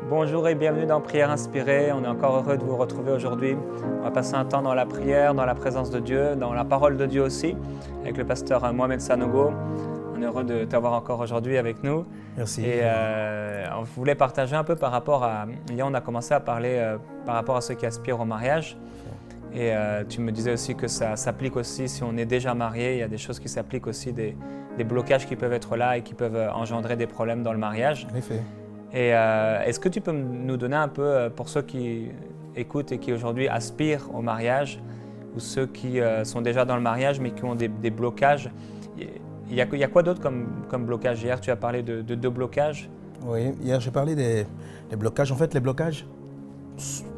Bonjour et bienvenue dans Prière Inspirée. On est encore heureux de vous retrouver aujourd'hui. On va passer un temps dans la prière, dans la présence de Dieu, dans la parole de Dieu aussi, avec le pasteur Mohamed Sanogo. On est heureux de t'avoir encore aujourd'hui avec nous. Merci. Et on voulait partager un peu par rapport à... Hier, on a commencé à parler par rapport à ceux qui aspirent au mariage. Et tu me disais aussi que ça s'applique aussi si on est déjà marié. Il y a des choses qui s'appliquent aussi, des blocages qui peuvent être là et qui peuvent engendrer des problèmes dans le mariage. En effet. Et est-ce que tu peux nous donner un peu, pour ceux qui écoutent et qui aujourd'hui aspirent au mariage, ou ceux qui sont déjà dans le mariage mais qui ont des blocages, il y a quoi d'autre comme blocage? Hier, tu as parlé de deux blocages. Oui, hier j'ai parlé des blocages. En fait,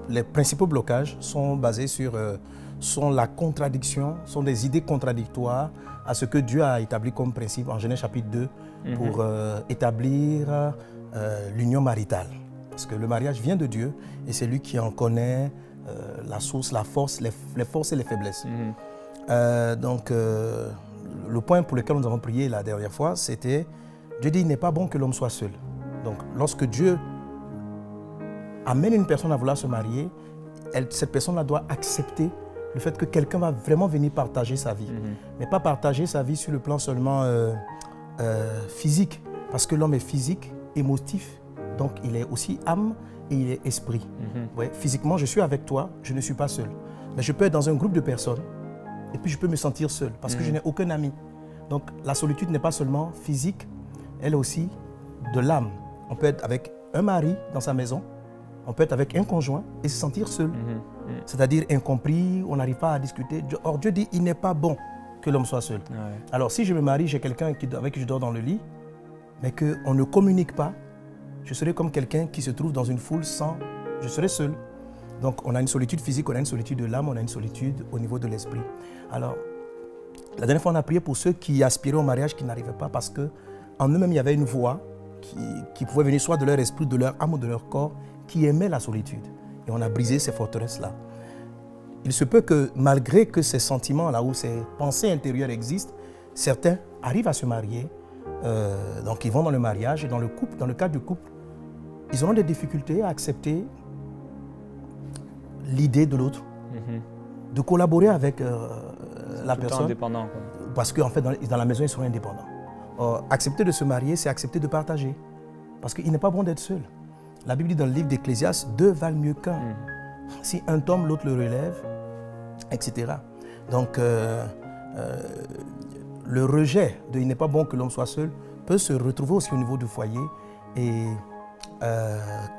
les principaux blocages sont basés sur sont la contradiction, sont des idées contradictoires à ce que Dieu a établi comme principe en Genèse chapitre 2 pour établir l'union maritale. Parce que le mariage vient de Dieu et c'est lui qui en connaît la source, la force, les forces et les faiblesses. Donc, le point pour lequel nous avons prié la dernière fois, c'était Dieu dit il n'est pas bon que l'homme soit seul. Donc, lorsque Dieu amène une personne à vouloir se marier, cette personne-là doit accepter le fait que quelqu'un va vraiment venir partager sa vie. Mais pas partager sa vie sur le plan seulement physique, parce que l'homme est physique, émotif, donc il est aussi âme et il est esprit. Ouais, physiquement, je suis avec toi, je ne suis pas seul. Mais je peux être dans un groupe de personnes et puis je peux me sentir seul parce que je n'ai aucun ami. Donc la solitude n'est pas seulement physique, elle est aussi de l'âme. On peut être avec un mari dans sa maison, on peut être avec un conjoint et se sentir seul. C'est-à-dire incompris, on n'arrive pas à discuter. Or Dieu dit, il n'est pas bon que l'homme soit seul. Alors si je me marie, j'ai quelqu'un avec qui je dors dans le lit, mais qu'on ne communique pas, je serai comme quelqu'un qui se trouve dans une foule sans... Je serai seul. Donc on a une solitude physique, on a une solitude de l'âme, on a une solitude au niveau de l'esprit. Alors, la dernière fois on a prié pour ceux qui aspiraient au mariage, qui n'arrivaient pas, parce qu'en eux-mêmes il y avait une voix qui pouvait venir soit de leur esprit, de leur âme ou de leur corps, qui aimait la solitude. Et on a brisé ces forteresses-là. Il se peut que malgré que ces sentiments-là ou ces pensées intérieures existent, certains arrivent à se marier, donc ils vont dans le mariage et dans le couple, dans le cadre du couple, ils auront des difficultés à accepter l'idée de l'autre, de collaborer avec la personne. Indépendant, quoi. Parce qu'en fait, dans la maison, ils seront indépendants. Accepter de se marier, c'est accepter de partager. Parce qu'il n'est pas bon d'être seul. La Bible dit dans le livre d'Ecclésiaste, 2 valent mieux qu'un. Si un tombe, l'autre le relève, etc. Donc, le rejet de « il n'est pas bon que l'homme soit seul » peut se retrouver aussi au niveau du foyer et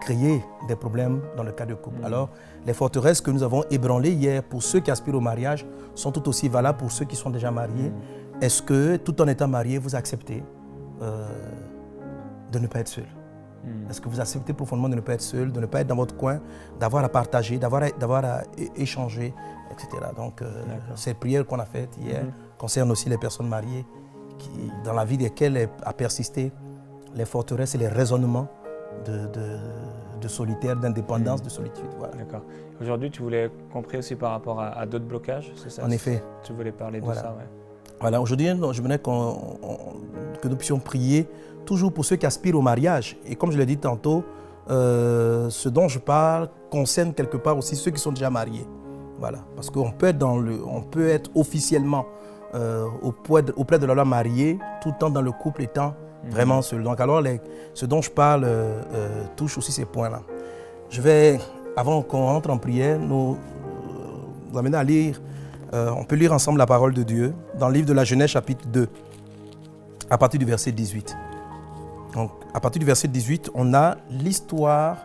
créer des problèmes dans le cas de couple. Alors, les forteresses que nous avons ébranlées hier pour ceux qui aspirent au mariage sont tout aussi valables pour ceux qui sont déjà mariés. Est-ce que, tout en étant marié, vous acceptez de ne pas être seul? Est-ce que vous acceptez profondément de ne pas être seul, de ne pas être dans votre coin, d'avoir à partager, d'avoir à échanger, etc. Donc, cette prière qu'on a faite hier concerne aussi les personnes mariées dans la vie desquelles a persisté les forteresses et les raisonnements de solitaire, d'indépendance, de solitude. Voilà. D'accord. Aujourd'hui, tu voulais compris aussi par rapport à d'autres blocages, c'est ça? En effet. Tu voulais parler de ça, ouais. Voilà, aujourd'hui, je voulais que nous puissions prier toujours pour ceux qui aspirent au mariage. Et comme je l'ai dit tantôt, ce dont je parle concerne quelque part aussi ceux qui sont déjà mariés. Voilà, parce qu'on peut être on peut être officiellement auprès de la loi marié, tout le temps dans le couple étant vraiment seul. Donc alors, ce dont je parle touche aussi ces points-là. Je vais, avant qu'on entre en prière, nous amener à lire, on peut lire ensemble la parole de Dieu dans le livre de la Genèse chapitre 2, à partir du verset 18. Donc, à partir du verset 18, on a l'histoire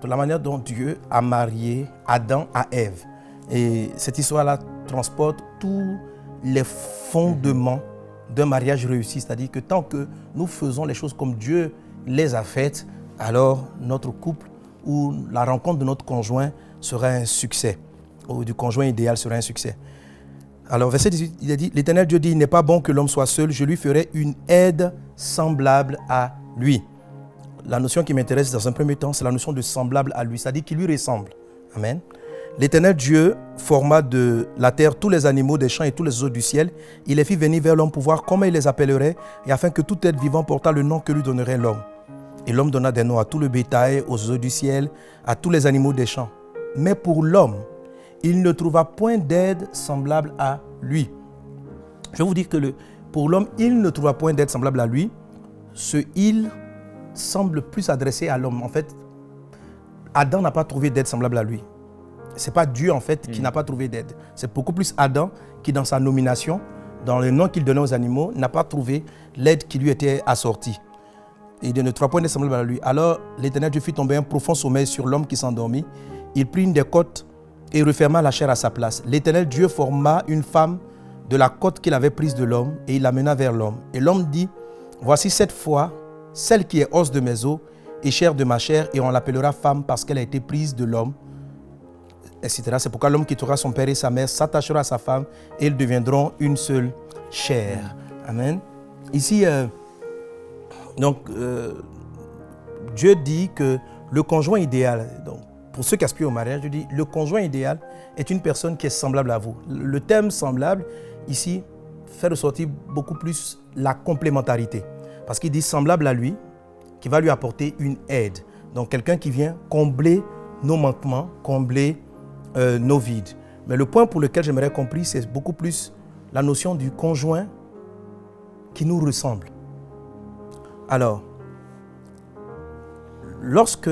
de la manière dont Dieu a marié Adam à Ève. Et cette histoire-là transporte tous les fondements d'un mariage réussi. C'est-à-dire que tant que nous faisons les choses comme Dieu les a faites, alors notre couple ou la rencontre de notre conjoint sera un succès, ou du conjoint idéal sera un succès. Alors, verset 18, il a dit, l'Éternel Dieu dit, il n'est pas bon que l'homme soit seul, je lui ferai une aide semblable à lui. La notion qui m'intéresse dans un premier temps, c'est la notion de semblable à lui, c'est-à-dire qu'il lui ressemble. Amen. L'Éternel Dieu forma de la terre tous les animaux des champs et tous les oiseaux du ciel. Il les fit venir vers l'homme pour voir comment il les appellerait et afin que tout être vivant portât le nom que lui donnerait l'homme. Et l'homme donna des noms à tout le bétail, aux oiseaux du ciel, à tous les animaux des champs. Mais pour l'homme, il ne trouva point d'aide semblable à lui. Je vais vous dire que pour l'homme, il ne trouva point d'aide semblable à lui. Ce « il » semble plus adressé à l'homme. En fait, Adam n'a pas trouvé d'aide semblable à lui. Ce n'est pas Dieu, en fait, qui n'a pas trouvé d'aide. C'est beaucoup plus Adam qui, dans sa nomination, dans le nom qu'il donnait aux animaux, n'a pas trouvé l'aide qui lui était assortie. Il ne trouva point d'aide semblable à lui. Alors, l'Éternel Dieu fit tomber un profond sommeil sur l'homme qui s'endormit. Il prit une des côtes et referma la chair à sa place. L'Éternel Dieu forma une femme de la côte qu'il avait prise de l'homme et il l'amena vers l'homme. Et l'homme dit, voici cette fois, celle qui est os de mes os et chair de ma chair, et on l'appellera femme parce qu'elle a été prise de l'homme, etc. C'est pourquoi l'homme quittera son père et sa mère, s'attachera à sa femme et ils deviendront une seule chair. Amen. Ici, Dieu dit que le conjoint idéal, donc, pour ceux qui aspirent au mariage, je dis, le conjoint idéal est une personne qui est semblable à vous. Le terme semblable, ici, fait ressortir beaucoup plus la complémentarité. Parce qu'il dit semblable à lui, qui va lui apporter une aide. Donc quelqu'un qui vient combler nos manquements, combler nos vides. Mais le point pour lequel j'aimerais comprendre, c'est beaucoup plus la notion du conjoint qui nous ressemble. Alors, lorsque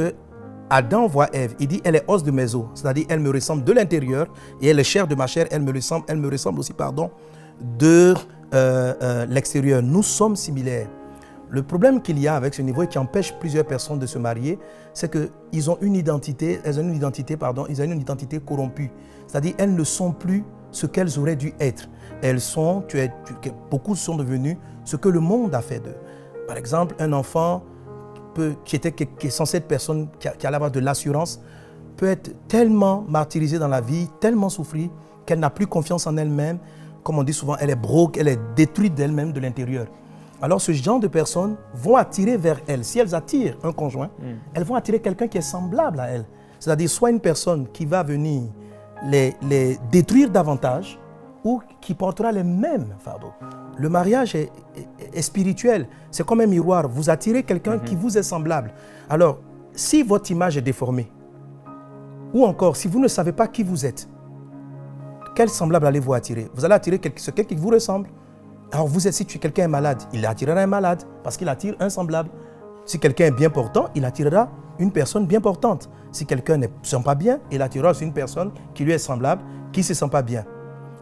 Adam voit Ève, il dit elle est os de mes os, c'est-à-dire elle me ressemble de l'intérieur et elle est chair de ma chair, elle me ressemble aussi de l'extérieur. Nous sommes similaires. Le problème qu'il y a avec ce niveau et qui empêche plusieurs personnes de se marier, c'est qu'ils ont une identité, corrompue. C'est-à-dire elles ne sont plus ce qu'elles auraient dû être. Beaucoup sont devenus ce que le monde a fait d'eux. Par exemple, un enfant qui est censé être personne qui allait avoir de l'assurance, peut être tellement martyrisée dans la vie, tellement souffrir, qu'elle n'a plus confiance en elle-même. Comme on dit souvent, elle est broke, elle est détruite d'elle-même de l'intérieur. Alors ce genre de personnes vont attirer vers elles, si elles attirent un conjoint, elles vont attirer quelqu'un qui est semblable à elles. C'est-à-dire soit une personne qui va venir les détruire davantage ou qui portera les mêmes fardeaux. Le mariage est spirituel, c'est comme un miroir. Vous attirez quelqu'un qui vous est semblable. Alors, si votre image est déformée, ou encore si vous ne savez pas qui vous êtes, quel semblable allez-vous attirer? Vous allez attirer quelqu'un qui vous ressemble. Alors si quelqu'un est malade, il attirera un malade parce qu'il attire un semblable. Si quelqu'un est bien portant, il attirera une personne bien portante. Si quelqu'un ne se sent pas bien, il attirera aussi une personne qui lui est semblable, qui ne se sent pas bien.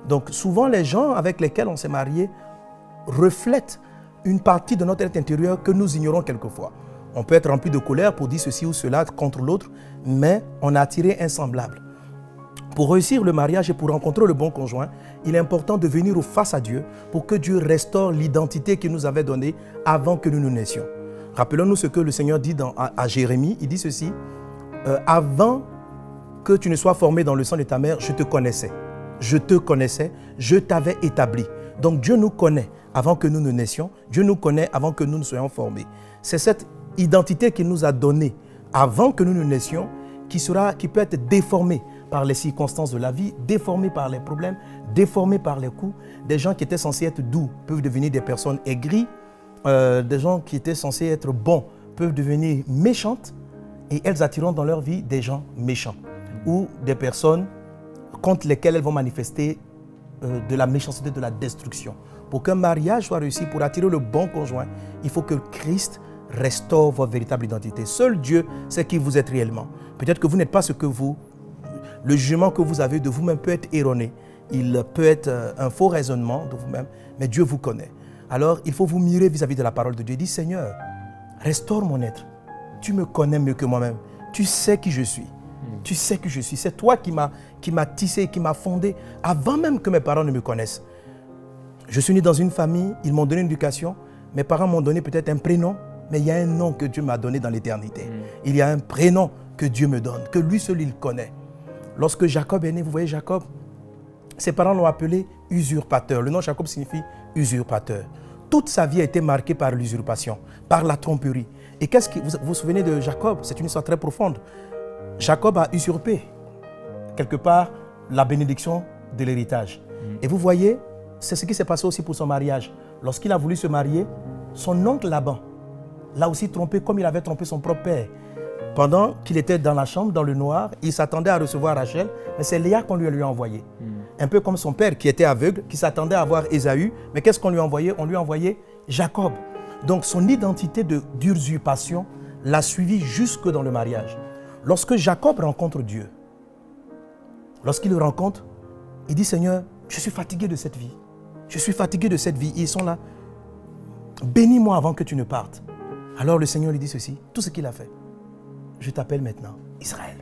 Donc souvent les gens avec lesquels on s'est marié reflètent une partie de notre être intérieur que nous ignorons quelquefois. On peut être rempli de colère pour dire ceci ou cela contre l'autre, mais on a attiré un semblable. Pour réussir le mariage et pour rencontrer le bon conjoint, il est important de venir face à Dieu pour que Dieu restaure l'identité qu'il nous avait donnée avant que nous nous naissions. Rappelons-nous ce que le Seigneur dit à Jérémie. Il dit ceci, avant que tu ne sois formé dans le sein de ta mère, je te connaissais. Je te connaissais, je t'avais établi. Donc Dieu nous connaît avant que nous ne naissions. Dieu nous connaît avant que nous ne soyons formés. C'est cette identité qu'il nous a donnée avant que nous ne naissions qui peut être déformée par les circonstances de la vie, déformés par les problèmes, déformés par les coups. Des gens qui étaient censés être doux peuvent devenir des personnes aigries. Des gens qui étaient censés être bons peuvent devenir méchantes et elles attireront dans leur vie des gens méchants ou des personnes contre lesquelles elles vont manifester de la méchanceté, de la destruction. Pour qu'un mariage soit réussi, pour attirer le bon conjoint, il faut que Christ restaure votre véritable identité. Seul Dieu sait qui vous êtes réellement. Peut-être que vous n'êtes pas ce que vous... Le jugement que vous avez de vous-même peut être erroné. Il peut être un faux raisonnement de vous-même, mais Dieu vous connaît. Alors, il faut vous mirer vis-à-vis de la parole de Dieu. Dis, Seigneur, restaure mon être. Tu me connais mieux que moi-même. Tu sais qui je suis. Tu sais qui je suis. C'est toi qui m'as tissé, qui m'as fondé, avant même que mes parents ne me connaissent. Je suis né dans une famille, ils m'ont donné une éducation. Mes parents m'ont donné peut-être un prénom, mais il y a un nom que Dieu m'a donné dans l'éternité. Il y a un prénom que Dieu me donne, que lui seul il connaît. Lorsque Jacob est né, vous voyez Jacob, ses parents l'ont appelé usurpateur. Le nom Jacob signifie usurpateur. Toute sa vie a été marquée par l'usurpation, par la tromperie. Et vous vous souvenez de Jacob? C'est une histoire très profonde. Jacob a usurpé, quelque part, la bénédiction de l'héritage. Et vous voyez, c'est ce qui s'est passé aussi pour son mariage. Lorsqu'il a voulu se marier, son oncle Laban l'a aussi trompé comme il avait trompé son propre père. Pendant qu'il était dans la chambre, dans le noir, il s'attendait à recevoir Rachel, mais c'est Léa qu'on lui a envoyé. Un peu comme son père qui était aveugle, qui s'attendait à voir Ésaü, mais qu'est-ce qu'on lui a envoyé? On lui a envoyé Jacob. Donc son identité d'usurpation l'a suivi jusque dans le mariage. Lorsque Jacob rencontre Dieu, lorsqu'il le rencontre, il dit, Seigneur, je suis fatigué de cette vie. Je suis fatigué de cette vie. Ils sont là. Bénis-moi avant que tu ne partes. Alors le Seigneur lui dit ceci, tout ce qu'il a fait. Je t'appelle maintenant Israël.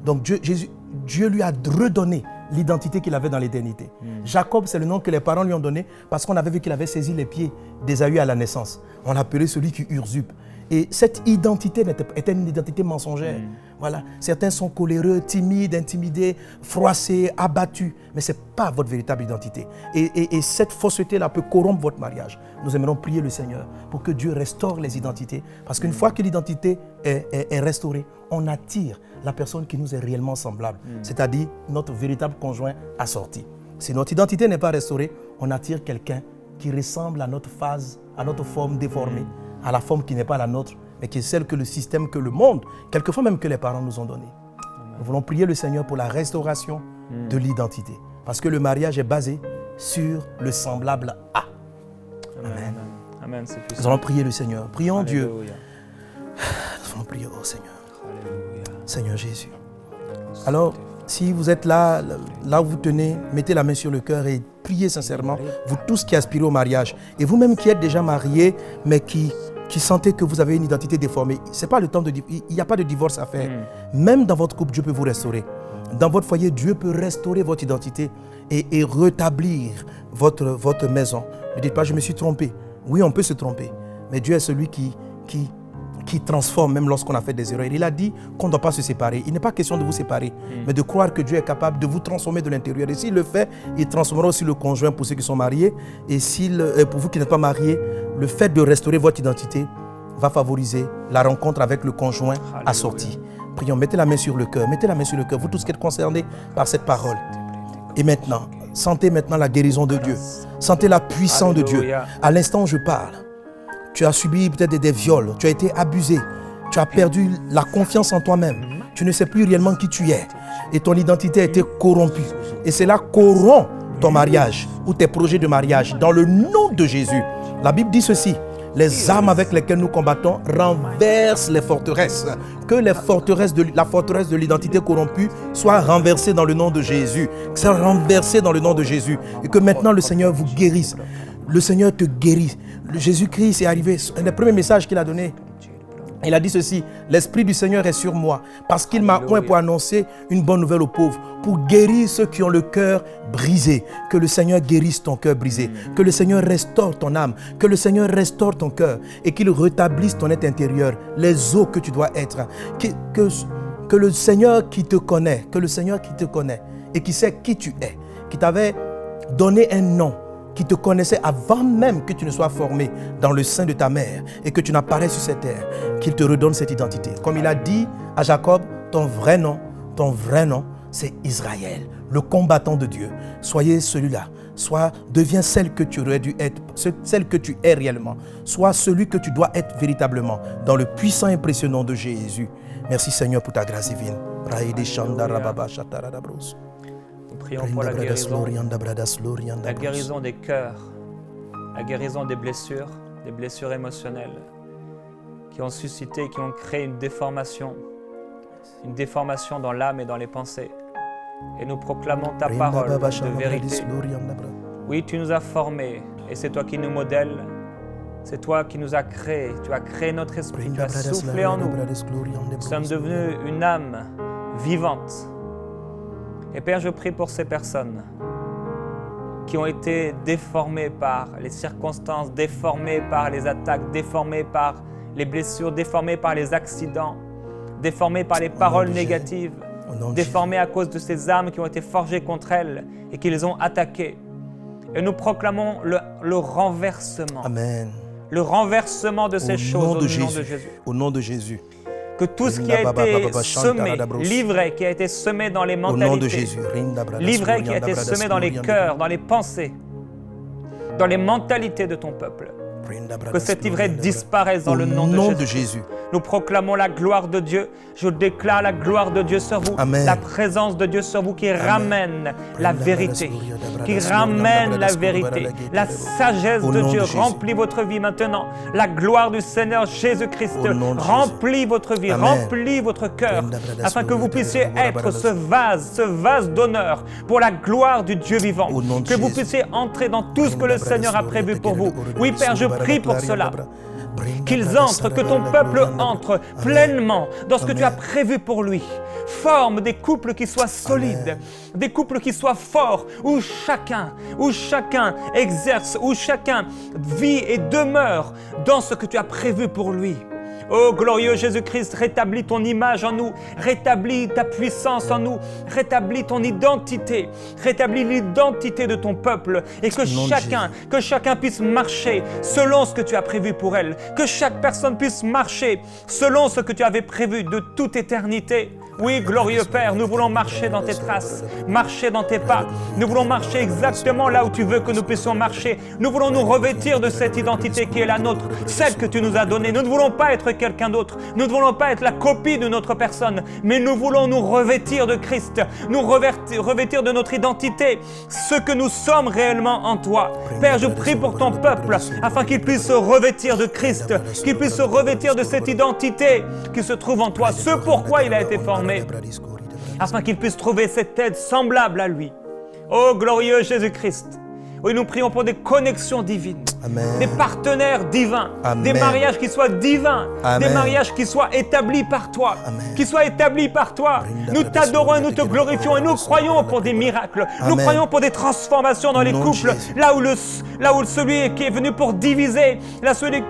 Donc Dieu lui a redonné l'identité qu'il avait dans l'éternité. Jacob, c'est le nom que les parents lui ont donné parce qu'on avait vu qu'il avait saisi les pieds d'Ésaü à la naissance. On l'appelait celui qui usurpe. Et cette identité était une identité mensongère. Voilà. Certains sont coléreux, timides, intimidés, froissés, abattus. Mais ce n'est pas votre véritable identité. Et cette fausseté-là peut corrompre votre mariage. Nous aimerons prier le Seigneur pour que Dieu restaure les identités. Parce qu'une fois que l'identité est restaurée, on attire la personne qui nous est réellement semblable. C'est-à-dire notre véritable conjoint assorti. Si notre identité n'est pas restaurée, on attire quelqu'un qui ressemble à notre phase, à notre forme déformée, à la forme qui n'est pas la nôtre, mais qui est celle que le système, que le monde, quelquefois même que les parents nous ont donnée. Nous voulons prier le Seigneur pour la restauration de l'identité. Parce que le mariage est basé sur le semblable à. Amen. Amen, c'est puissant. Nous allons prier le Seigneur. Prions Alléluia. Dieu. Nous allons prier au Seigneur. Alléluia. Seigneur Jésus. Alors, si vous êtes là où vous tenez, mettez la main sur le cœur et priez sincèrement, vous tous qui aspirez au mariage, et vous-même qui êtes déjà mariés, mais qui sentez que vous avez une identité déformée, c'est pas le temps il n'y a pas de divorce à faire. Même dans votre couple, Dieu peut vous restaurer. Dans votre foyer, Dieu peut restaurer votre identité et rétablir votre maison. Ne dites pas, je me suis trompé. Oui, on peut se tromper, mais Dieu est celui qui transforme même lorsqu'on a fait des erreurs. Il a dit qu'on ne doit pas se séparer. Il n'est pas question de vous séparer, mais de croire que Dieu est capable de vous transformer de l'intérieur. Et s'il le fait, il transformera aussi le conjoint pour ceux qui sont mariés. Et pour vous qui n'êtes pas mariés, le fait de restaurer votre identité va favoriser la rencontre avec le conjoint assorti. Prions, mettez la main sur le cœur. Mettez la main sur le cœur, vous tous qui êtes concernés par cette parole. Et maintenant, sentez maintenant la guérison de Dieu. Sentez la puissance de Dieu. À l'instant où je parle, tu as subi peut-être des viols, tu as été abusé, tu as perdu la confiance en toi-même. Tu ne sais plus réellement qui tu es et ton identité a été corrompue. Et cela corrompt ton mariage ou tes projets de mariage dans le nom de Jésus. La Bible dit ceci, les armes avec lesquelles nous combattons renversent les forteresses. Que la forteresse de l'identité corrompue soit renversée dans le nom de Jésus. Que soit renversée dans le nom de Jésus. Et que maintenant le Seigneur vous guérisse. Le Seigneur te guérit. Jésus-Christ est arrivé. Le premier message qu'il a donné, il a dit ceci, l'Esprit du Seigneur est sur moi parce qu'il m'a oint pour annoncer une bonne nouvelle aux pauvres, pour guérir ceux qui ont le cœur brisé. Que le Seigneur guérisse ton cœur brisé, que le Seigneur restaure ton âme, que le Seigneur restaure ton cœur et qu'il rétablisse ton être intérieur, les eaux que tu dois être. Que le Seigneur qui te connaît, et qui sait qui tu es, qui t'avait donné un nom, qui te connaissait avant même que tu ne sois formé dans le sein de ta mère et que tu n'apparaisses sur cette terre, qu'il te redonne cette identité. Comme il a dit à Jacob, ton vrai nom, c'est Israël, le combattant de Dieu. Soyez celui-là. Deviens celle que tu aurais dû être, celle que tu es réellement. Sois celui que tu dois être véritablement, dans le puissant et impressionnant de Jésus. Merci Seigneur pour ta grâce divine. Nous prions pour la guérison des cœurs, la guérison des blessures émotionnelles qui ont suscité, qui ont créé une déformation dans l'âme et dans les pensées. Et nous proclamons ta parole de vérité. Oui, tu nous as formés et c'est toi qui nous modèles. C'est toi qui nous as créés. Tu as créé notre esprit, tu as soufflé en nous. Nous sommes devenus une âme vivante. Et Père, je prie pour ces personnes qui ont été déformées par les circonstances, déformées par les attaques, déformées par les blessures, déformées par les accidents, déformées par les paroles négatives, déformées à cause de ces armes qui ont été forgées contre elles et qui les ont attaquées. Et nous proclamons le renversement. Amen. Le renversement de ces choses au nom de Jésus. Au nom de Jésus. Que tout ce qui a été semé, livré, qui a été semé dans les mentalités, livré, qui a été semé dans les cœurs, dans les pensées, dans les mentalités de ton peuple, Que cette ivresse disparaisse dans le nom de Jésus. Nous proclamons la gloire de Dieu. Je déclare la gloire de Dieu sur vous. Amen. La présence de Dieu sur vous qui ramène la vérité. Qui ramène la vérité. La sagesse de Dieu remplit votre vie maintenant. La gloire du Seigneur Jésus-Christ remplit votre vie, remplit votre cœur, afin que vous puissiez être ce vase d'honneur pour la gloire du Dieu vivant. Que vous puissiez entrer dans tout ce que le Seigneur a prévu pour vous. Oui, Père, je prie pour cela. Qu'ils entrent, que ton peuple entre pleinement dans ce que tu as prévu pour lui. Forme des couples qui soient solides, des couples qui soient forts, où chacun exerce, où chacun vit et demeure dans ce que tu as prévu pour lui. Oh glorieux Jésus-Christ, rétablis ton image en nous, rétablis ta puissance en nous, rétablis ton identité, rétablis l'identité de ton peuple et que chacun puisse marcher selon ce que tu as prévu pour elle, que chaque personne puisse marcher selon ce que tu avais prévu de toute éternité. Oui, glorieux Père, nous voulons marcher dans tes traces, marcher dans tes pas. Nous voulons marcher exactement là où tu veux que nous puissions marcher. Nous voulons nous revêtir de cette identité qui est la nôtre, celle que tu nous as donnée. Nous ne voulons pas être quelqu'un d'autre. Nous ne voulons pas être la copie de notre personne, mais nous voulons nous revêtir de Christ, nous revêtir de notre identité, ce que nous sommes réellement en toi. Père, je prie pour ton peuple, afin qu'il puisse se revêtir de Christ, qu'il puisse se revêtir de cette identité qui se trouve en toi, ce pourquoi il a été formé, afin qu'il puisse trouver cette aide semblable à lui. Ô glorieux Jésus-Christ, oui, nous prions pour des connexions divines, Amen. Des partenaires divins, Amen. Des mariages qui soient divins, Amen. Des mariages qui soient établis par toi, Amen. qui soient établis par toi. Nous t'adorons et nous te glorifions et nous croyons pour des miracles. Nous Amen. croyons pour des transformations dans les couples, là où celui qui est venu pour diviser, là celui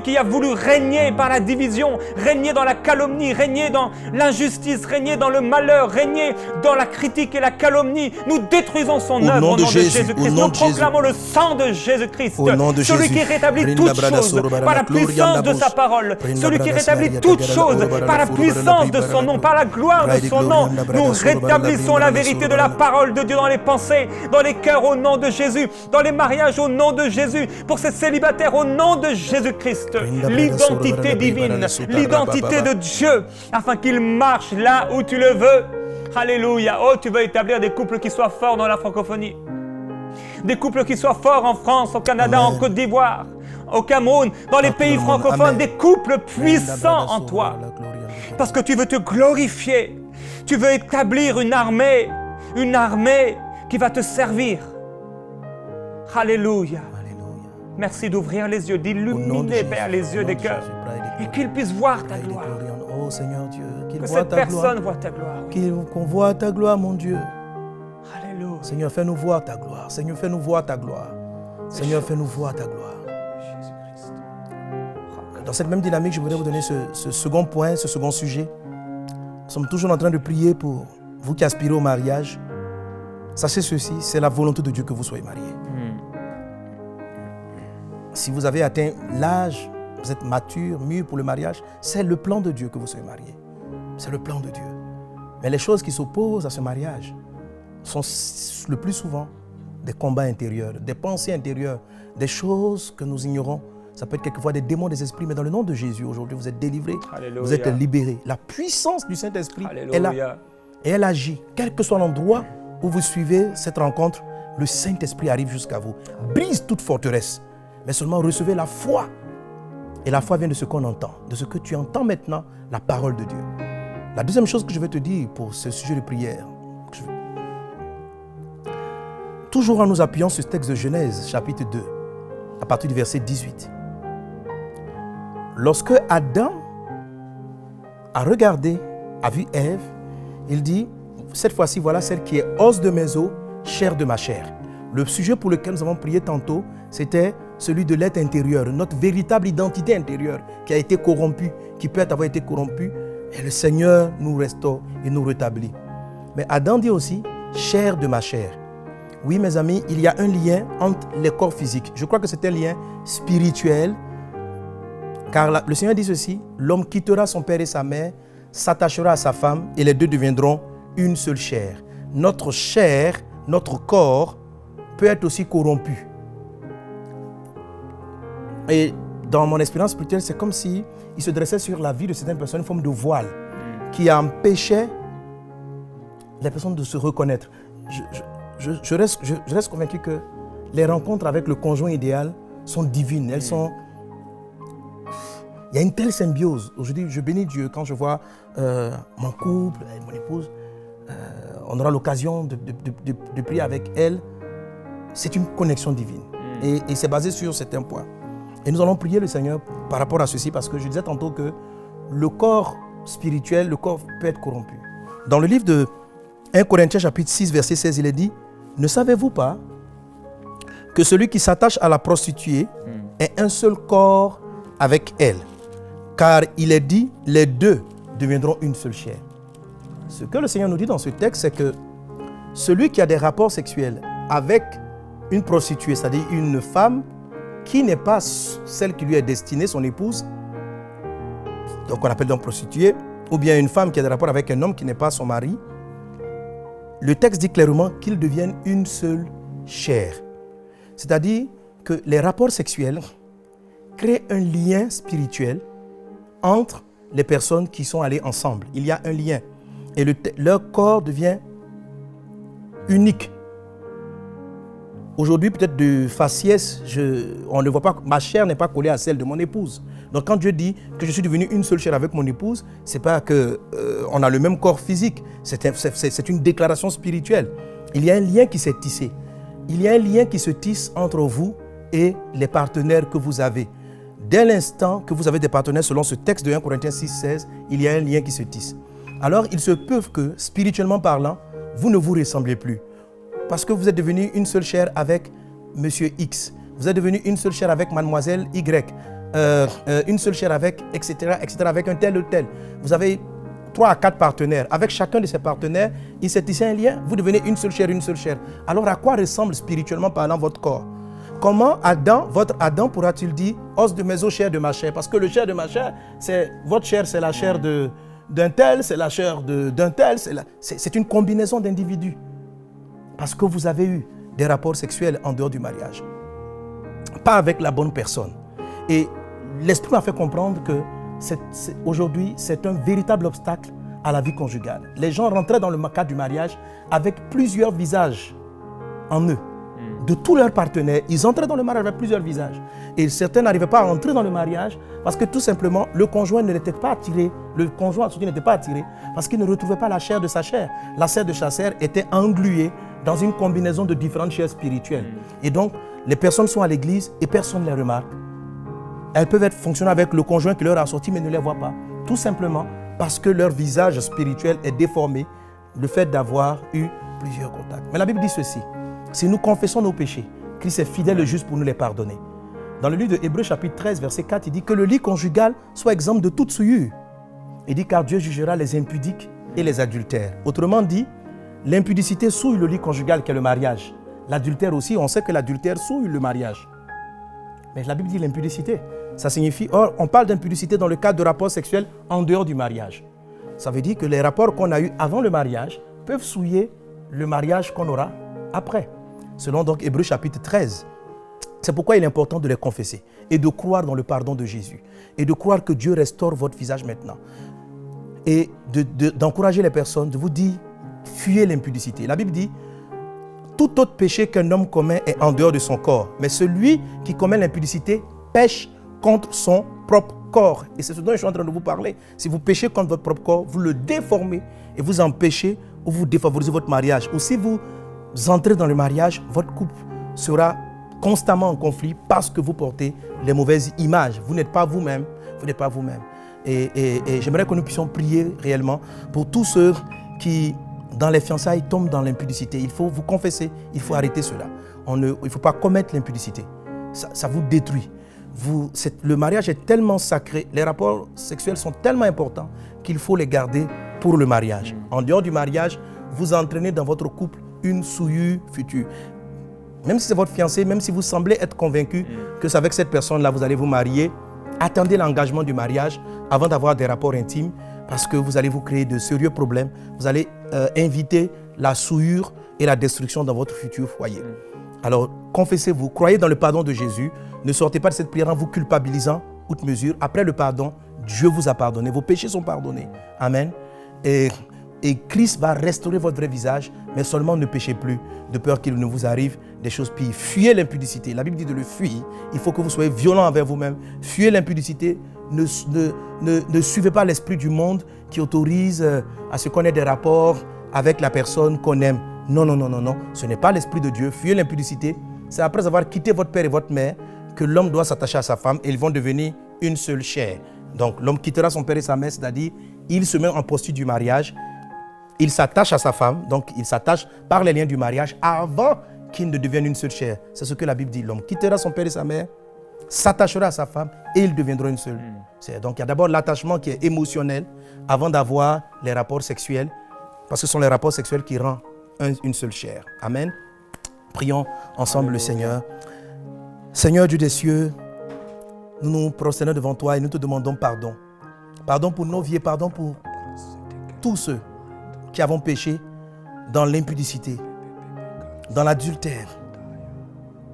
qui a voulu régner par la division, régner dans la calomnie, régner dans l'injustice, régner dans le malheur, régner dans la critique et la calomnie. Nous détruisons son œuvre au nom de Jésus-Christ. Nous proclamons le sang de Jésus-Christ, celui qui rétablit toutes choses par la puissance de sa parole, celui qui rétablit toutes choses par la puissance de son nom, par la gloire de son nom. Nous rétablissons la vérité de la parole de Dieu dans les pensées, dans les cœurs au nom de Jésus, dans les mariages au nom de Jésus, pour ces célibataires au nom de Jésus-Christ. L'identité divine, l'identité de Dieu, afin qu'ils marchent là où tu le veux. Alléluia. Oh, tu veux établir des couples qui soient forts dans la francophonie. Des couples qui soient forts en France, au Canada, Amen. En Côte d'Ivoire, au Cameroun, dans les pays francophones, Amen. Des couples puissants en toi. Parce que tu veux te glorifier. Tu veux établir une armée qui va te servir. Alléluia. Merci d'ouvrir les yeux, d'illuminer, Père, les yeux des cœurs et qu'ils puissent voir ta gloire. Oh Seigneur Dieu, que cette personne voit ta gloire. Qu'on voit ta gloire, mon Dieu. Alléluia. Seigneur, fais-nous voir ta gloire. Seigneur, fais-nous voir ta gloire. Seigneur, fais-nous voir ta gloire. Dans cette même dynamique, je voudrais vous donner ce second point, ce second sujet. Nous sommes toujours en train de prier pour vous qui aspirez au mariage. Sachez ceci, c'est la volonté de Dieu que vous soyez mariés. Si vous avez atteint l'âge, vous êtes mature, mûr pour le mariage, c'est le plan de Dieu que vous soyez mariés. C'est le plan de Dieu. Mais les choses qui s'opposent à ce mariage sont le plus souvent des combats intérieurs, des pensées intérieures, des choses que nous ignorons. Ça peut être quelquefois des démons des esprits, mais dans le nom de Jésus, aujourd'hui, vous êtes délivrés, Alléluia. Vous êtes libérés. La puissance du Saint-Esprit est là et elle agit. Quel que soit l'endroit où vous suivez cette rencontre, le Saint-Esprit arrive jusqu'à vous, brise toute forteresse, mais seulement recevez la foi. Et la foi vient de ce qu'on entend, de ce que tu entends maintenant, la parole de Dieu. La deuxième chose que je vais te dire pour ce sujet de prière, toujours en nous appuyant sur ce texte de Genèse, chapitre 2, à partir du verset 18. Lorsque Adam a regardé, a vu Ève, il dit, cette fois-ci, voilà celle qui est os de mes os, chair de ma chair. Le sujet pour lequel nous avons prié tantôt, c'était celui de l'être intérieur, notre véritable identité intérieure qui a été corrompue, qui peut avoir été corrompue, et le Seigneur nous restaure et nous rétablit. Mais Adam dit aussi, chair de ma chair. Oui, mes amis, il y a un lien entre les corps physiques. Je crois que c'est un lien spirituel, car le Seigneur dit ceci, l'homme quittera son père et sa mère, s'attachera à sa femme, et les deux deviendront une seule chair. Notre chair, notre corps, peut être aussi corrompu. Et dans mon expérience spirituelle, c'est comme si il se dressait sur la vie de certaines personnes, une forme de voile qui empêchait les personnes de se reconnaître. Je reste convaincu que les rencontres avec le conjoint idéal sont divines. Elles sont... Il y a une telle symbiose. Aujourd'hui, je bénis Dieu quand je vois mon couple, mon épouse. On aura l'occasion de prier avec elle. C'est une connexion divine. Et c'est basé sur certains points. Et nous allons prier le Seigneur par rapport à ceci, parce que je disais tantôt que le corps spirituel, le corps peut être corrompu. Dans le livre de 1 Corinthiens chapitre 6, verset 16, il est dit: ne savez-vous pas que celui qui s'attache à la prostituée est un seul corps avec elle? Car il est dit, les deux deviendront une seule chair. Ce que le Seigneur nous dit dans ce texte, c'est que celui qui a des rapports sexuels avec une prostituée, c'est-à-dire une femme qui n'est pas celle qui lui est destinée, son épouse, donc on appelle donc prostituée, ou bien une femme qui a des rapports avec un homme qui n'est pas son mari, le texte dit clairement qu'ils deviennent une seule chair. C'est-à-dire que les rapports sexuels créent un lien spirituel entre les personnes qui sont allées ensemble. Il y a un lien. Et leur corps devient unique. Aujourd'hui, peut-être de faciès, on ne voit pas, ma chair n'est pas collée à celle de mon épouse. Donc quand Dieu dit que je suis devenu une seule chair avec mon épouse, ce n'est pas qu'on a le même corps physique, c'est une déclaration spirituelle. Il y a un lien qui s'est tissé. Il y a un lien qui se tisse entre vous et les partenaires que vous avez. Dès l'instant que vous avez des partenaires, selon ce texte de 1 Corinthiens 6, 16, il y a un lien qui se tisse. Alors il se peut que, spirituellement parlant, vous ne vous ressemblez plus. Parce que vous êtes devenu une seule chair avec Monsieur X. Vous êtes devenu une seule chair avec Mademoiselle Y. Une seule chair avec, etc., avec un tel ou tel. Vous avez 3 à 4 partenaires. Avec chacun de ces partenaires, il s'est tissé un lien. Vous devenez une seule chair, une seule chair. Alors à quoi ressemble spirituellement parlant votre corps? Comment votre Adam pourra-t-il dire os de mes os, chair de ma chair? Parce que le chair de ma chair, votre chair, c'est la chair d'un tel, c'est la chair d'un tel. C'est une combinaison d'individus. Parce que vous avez eu des rapports sexuels en dehors du mariage. Pas avec la bonne personne. Et l'Esprit m'a fait comprendre que aujourd'hui, c'est un véritable obstacle à la vie conjugale. Les gens rentraient dans le cadre du mariage avec plusieurs visages en eux. De tous leurs partenaires, ils entraient dans le mariage avec plusieurs visages. Et certains n'arrivaient pas à entrer dans le mariage parce que tout simplement, le conjoint n'était pas attiré, le conjoint surtout n'était pas attiré parce qu'il ne retrouvait pas la chair de sa chair. La chair de sa chair était engluée dans une combinaison de différentes chairs spirituelles. Et donc, les personnes sont à l'église et personne ne les remarque. Elles peuvent être fonctionner avec le conjoint qui leur a sorti mais ne les voit pas. Tout simplement parce que leur visage spirituel est déformé, le fait d'avoir eu plusieurs contacts. Mais la Bible dit ceci: si nous confessons nos péchés, Christ est fidèle et juste pour nous les pardonner. Dans le livre de Hébreux chapitre 13, verset 4, il dit que le lit conjugal soit exempt de toute souillure. Il dit car Dieu jugera les impudiques et les adultères. Autrement dit, l'impudicité souille le lit conjugal qui est le mariage. L'adultère aussi, on sait que l'adultère souille le mariage. Mais la Bible dit l'impudicité. Ça signifie, or, on parle d'impudicité dans le cadre de rapports sexuels en dehors du mariage. Ça veut dire que les rapports qu'on a eus avant le mariage peuvent souiller le mariage qu'on aura après. Selon donc Hébreux chapitre 13. C'est pourquoi il est important de les confesser et de croire dans le pardon de Jésus et de croire que Dieu restaure votre visage maintenant. Et d'encourager les personnes, de vous dire, fuyez l'impudicité. La Bible dit, tout autre péché qu'un homme commet est en dehors de son corps. Mais celui qui commet l'impudicité pêche contre son propre corps. Et c'est ce dont je suis en train de vous parler. Si vous péchez contre votre propre corps, vous le déformez et vous empêchez ou vous défavorisez votre mariage. Ou si vous entrez dans le mariage, votre couple sera constamment en conflit parce que vous portez les mauvaises images. Vous n'êtes pas vous-même. Vous n'êtes pas vous-même. Et j'aimerais que nous puissions prier réellement pour tous ceux qui, dans les fiançailles, tombent dans l'impudicité. Il faut vous confesser, il faut arrêter cela. Il ne faut pas commettre l'impudicité. Ça vous détruit. Le mariage est tellement sacré, les rapports sexuels sont tellement importants qu'il faut les garder pour le mariage. En dehors du mariage, vous entraînez dans votre couple une souillure future. Même si c'est votre fiancé, même si vous semblez être convaincu que c'est avec cette personne-là vous allez vous marier, attendez l'engagement du mariage avant d'avoir des rapports intimes parce que vous allez vous créer de sérieux problèmes. Vous allez inviter la souillure et la destruction dans votre futur foyer. Alors, confessez-vous, croyez dans le pardon de Jésus. Ne sortez pas de cette prière en vous culpabilisant, outre mesure. Après le pardon, Dieu vous a pardonné. Vos péchés sont pardonnés. Amen. Et Christ va restaurer votre vrai visage, mais seulement ne péchez plus, de peur qu'il ne vous arrive des choses pires. Fuyez l'impudicité. La Bible dit de le fuir. Il faut que vous soyez violent envers vous-même. Fuyez l'impudicité. Ne suivez pas l'esprit du monde qui autorise à ce qu'on ait des rapports avec la personne qu'on aime. Non, non, non, non, non. Ce n'est pas l'esprit de Dieu. Fuyez l'impudicité. C'est après avoir quitté votre père et votre mère que l'homme doit s'attacher à sa femme et ils vont devenir une seule chair. Donc l'homme quittera son père et sa mère, c'est-à-dire il se met en posture du mariage. Il s'attache à sa femme, donc il s'attache par les liens du mariage avant qu'il ne devienne une seule chair. C'est ce que la Bible dit. L'homme quittera son père et sa mère, s'attachera à sa femme et ils deviendront une seule. Donc il y a d'abord l'attachement qui est émotionnel avant d'avoir les rapports sexuels, parce que ce sont les rapports sexuels qui rendent une seule chair. Amen. Prions ensemble le Seigneur. Seigneur Dieu des cieux, nous nous prosternons devant toi et nous te demandons pardon. Pardon pour nos vies et pardon pour tous ceux qui avons péché dans l'impudicité, dans l'adultère.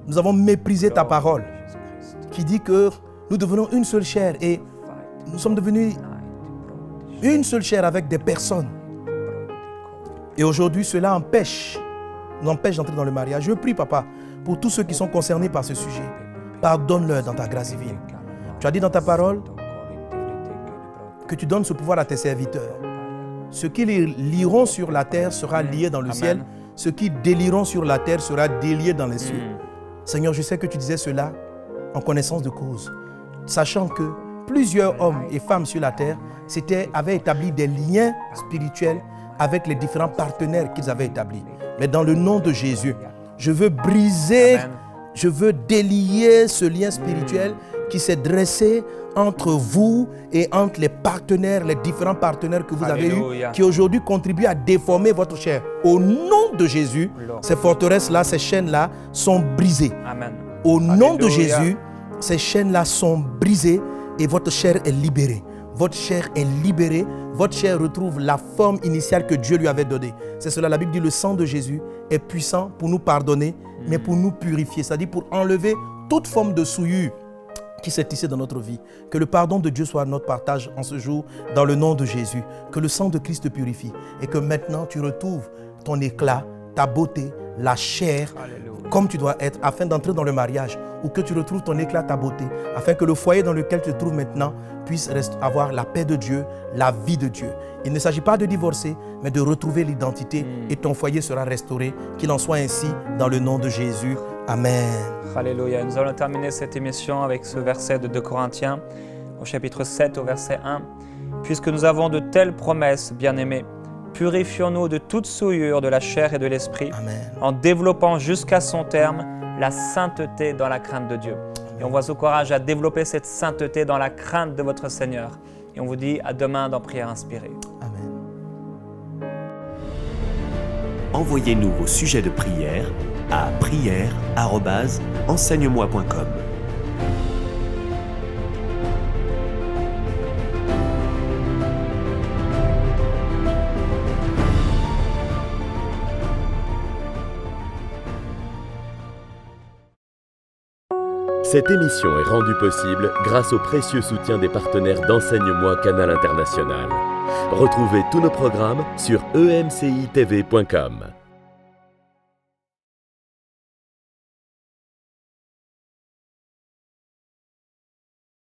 Nous avons méprisé ta parole qui dit que nous devenons une seule chair et nous sommes devenus une seule chair avec des personnes. Et aujourd'hui, cela nous empêche d'entrer dans le mariage. Je prie, Papa, pour tous ceux qui sont concernés par ce sujet. Pardonne-leur dans ta grâce divine. Tu as dit dans ta parole que tu donnes ce pouvoir à tes serviteurs. Ce qu'ils lieront sur la terre sera lié dans le ciel. Ce qu'ils délieront sur la terre sera délié dans les cieux. Seigneur, je sais que tu disais cela en connaissance de cause, sachant que plusieurs hommes et femmes sur la terre avaient établi des liens spirituels avec les différents partenaires qu'ils avaient établis. Mais dans le nom de Jésus, je veux briser, je veux délier ce lien spirituel qui s'est dressé entre vous et entre les partenaires, les différents partenaires que vous avez eus, qui aujourd'hui contribuent à déformer votre chair. Au nom de Jésus, ces forteresses-là, ces chaînes-là sont brisées. Amen. Au nom de Jésus, ces chaînes-là sont brisées et votre chair est libérée. Votre chair est libérée, votre chair retrouve la forme initiale que Dieu lui avait donnée. C'est cela, la Bible dit, le sang de Jésus est puissant pour nous pardonner, mais pour nous purifier, c'est-à-dire pour enlever toute forme de souillure qui s'est tissée dans notre vie. Que le pardon de Dieu soit notre partage en ce jour, dans le nom de Jésus. Que le sang de Christ te purifie et que maintenant tu retrouves ton éclat, ta beauté, la chair, comme tu dois être, afin d'entrer dans le mariage, ou que tu retrouves ton éclat, ta beauté, afin que le foyer dans lequel tu te trouves maintenant puisse avoir la paix de Dieu, la vie de Dieu. Il ne s'agit pas de divorcer, mais de retrouver l'identité et ton foyer sera restauré. Qu'il en soit ainsi dans le nom de Jésus. Amen. Alléluia. Nous allons terminer cette émission avec ce verset de 2 Corinthiens, au chapitre 7, au verset 1. Puisque nous avons de telles promesses, bien-aimés, purifions-nous de toute souillure de la chair et de l'esprit, en développant jusqu'à son terme la sainteté dans la crainte de Dieu. Et on vous encourage à développer cette sainteté dans la crainte de votre Seigneur. Et on vous dit à demain dans Prière Inspirée. Amen. Envoyez-nous vos sujets de prière à prière@enseigne-moi.com. Cette émission est rendue possible grâce au précieux soutien des partenaires d'Enseigne-moi Canal International. Retrouvez tous nos programmes sur emcitv.com.